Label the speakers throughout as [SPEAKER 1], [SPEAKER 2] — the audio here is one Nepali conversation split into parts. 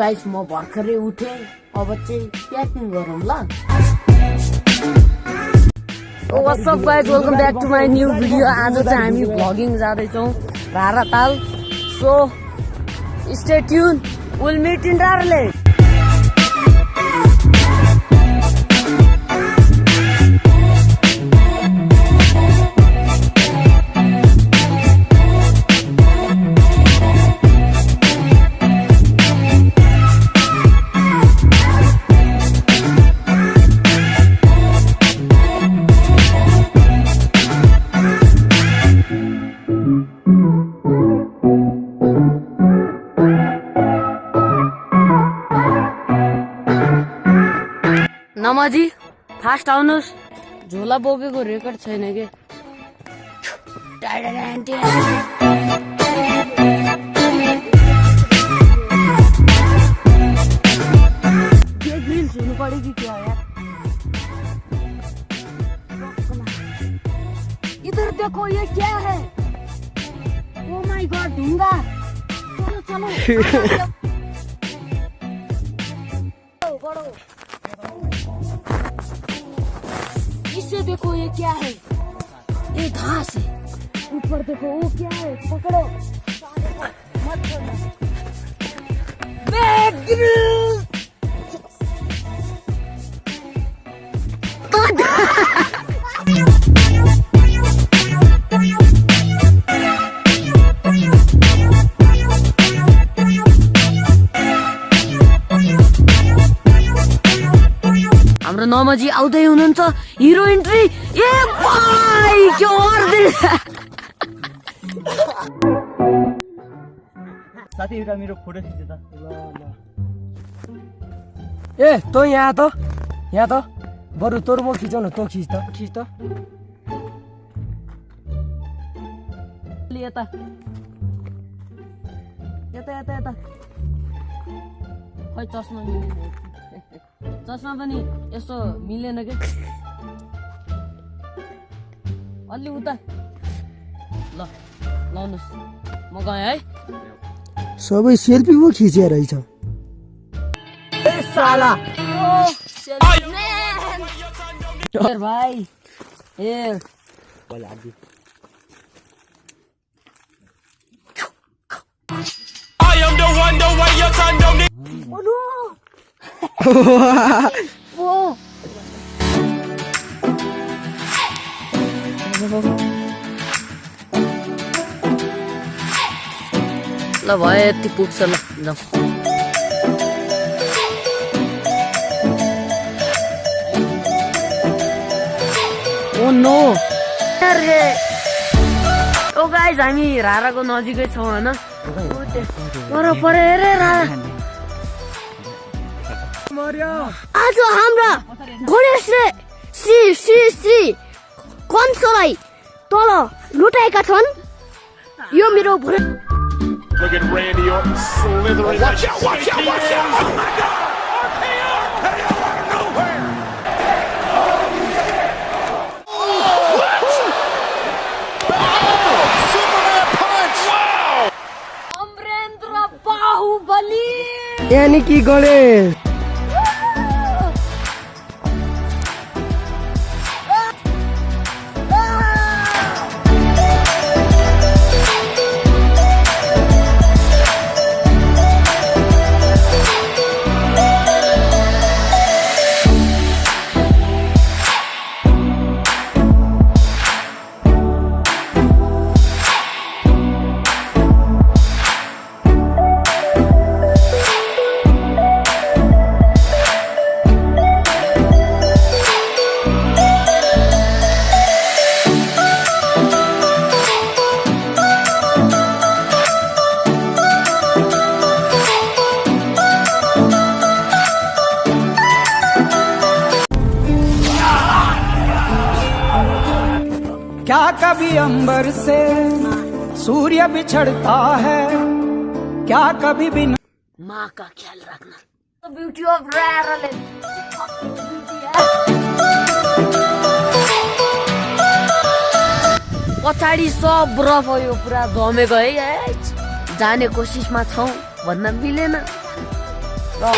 [SPEAKER 1] गाइस म भर्खरै उठे, अब चाहिँ प्याकिङ गरौँ ल। What's up guys, welcome back to my new video. आज चाहिँ हामी भ्लगिङ जाँदैछौँ रारा ताल। So stay tuned, we'll meet in RARA. Namazi fast आउनुहोस्, झोला बोकेको रेकर्ड छैन के। ग्रिल्स हुनु पर्यो कि क्या यार। इधर देखो ये क्या है, ओ माय गॉड ढूंगा। चलो चलो बढ़ो। इससे देखो ये क्या है, ये घास है। ऊपर देखो वो क्या है, पकड़ो मत छोड़ना। हाम्रो नमजी आउँदै हुनुहुन्छ, हिरो इन्ट्री। ए भाइ के गर्दै
[SPEAKER 2] साथी एउटा मेरो फोटो खिच्छ त।
[SPEAKER 3] ए तँ यहाँ त बरु तोर म खिचाउन, तँ खिच त।
[SPEAKER 1] यता यता यता यता खै चस्मा मिलेन, चस्मा पनि यसो मिलेन के। अलि उता ल लाउनुहोस्, म गएँ है।
[SPEAKER 3] सबै सेल्फी पो खिचे रहेछ।
[SPEAKER 1] ए साला हेर भाइ हेर।
[SPEAKER 4] I am the one, the way your son don't need.
[SPEAKER 1] Oh no! Whoa! ल भयो, यति पुग्छ ल, जाऊ। ओ नो ओ गाइस, हामी राराको नजिकै छौँ होइन। पर हेरे रारा।
[SPEAKER 5] आज हाम्रा गणेशले श्री कंसलाई तल लुटाएका छन्। यो मेरो
[SPEAKER 4] Look at Randy Orton slithering. Watch out, watch out, watch out. Oh my God. RKO. Hey, out of nowhere. What? Superman punch. Wow.
[SPEAKER 1] Amarendra Baahubali
[SPEAKER 3] यानी कि गणेश।
[SPEAKER 6] क्या कभी अंबर से सूर्य बिछड़ता है, क्या कभी बिन
[SPEAKER 1] माँ का ख्याल रखना। ब्यूटी ऑफ रारा ले पछाडि सब बरफ हो, यो पुरा जमेको है। जाने कोसिसमा छौँ भन्न मिलेन। पहिला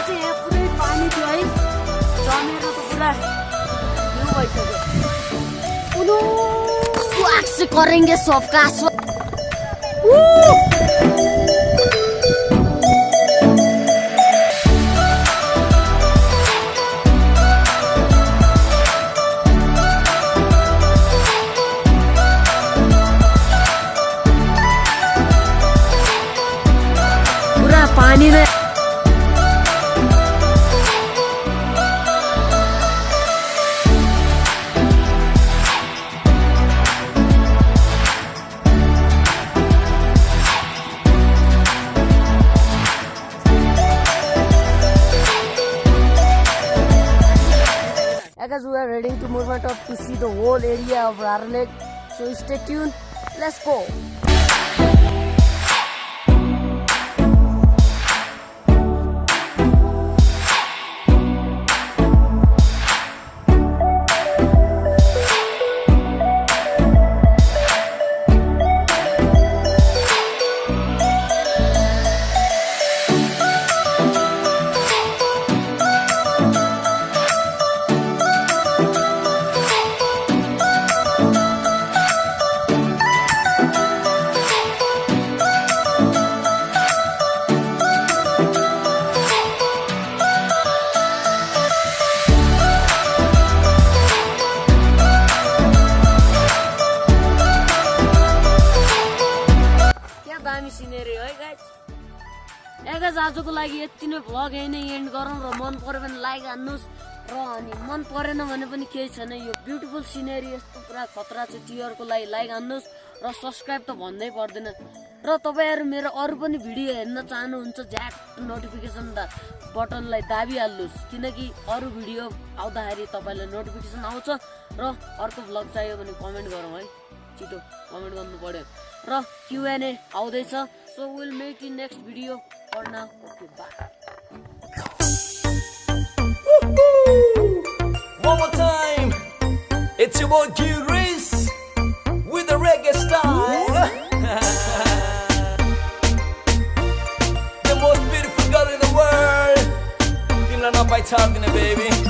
[SPEAKER 1] चाहिँ यहाँ पुरै पानी थियो है, जमेर त पुरा हिउँ भइसक्यो। स्वाग से करेंगे सबका पूरा पानी में Guys, we are heading to Murma Top to see the whole area of RARA Lake. So stay tuned. Let's go. दामी सिनेरी है गाइस। आजको लागि यति नै भ्लग यही नै एन्ड गरौँ र मन पर्यो भने लाइक हान्नुस् र अनि मन परेन भने पनि केही छैन, यो ब्युटिफुल सिनेरी यस्तो पुरा खतरा छ टियरको लागि लाइक हान्नुस् र सब्स्क्राइब त भन्दै पर्दैन। र तपाईहरु मेरो अरु पनि भिडियो हेर्न चाहनुहुन्छ झ्याट नोटिफिकेसन बटनलाई दाबिहाल्नुस्, किनकि अरु भिडियो आउँदाखेरि तपाईलाई नोटिफिकेसन आउँछ। र अर्को भ्लग चाहियो भने कमेन्ट गरौँ है, छिटो कमेन्ट गर्नु पर्यो। र Q&A आउँदैछ, so we'll meet in next video. For now, okay, bye.
[SPEAKER 7] One more time, it's your boy Q Reese with the reggae style. The most beautiful girl in the world. Feel like by talking, baby.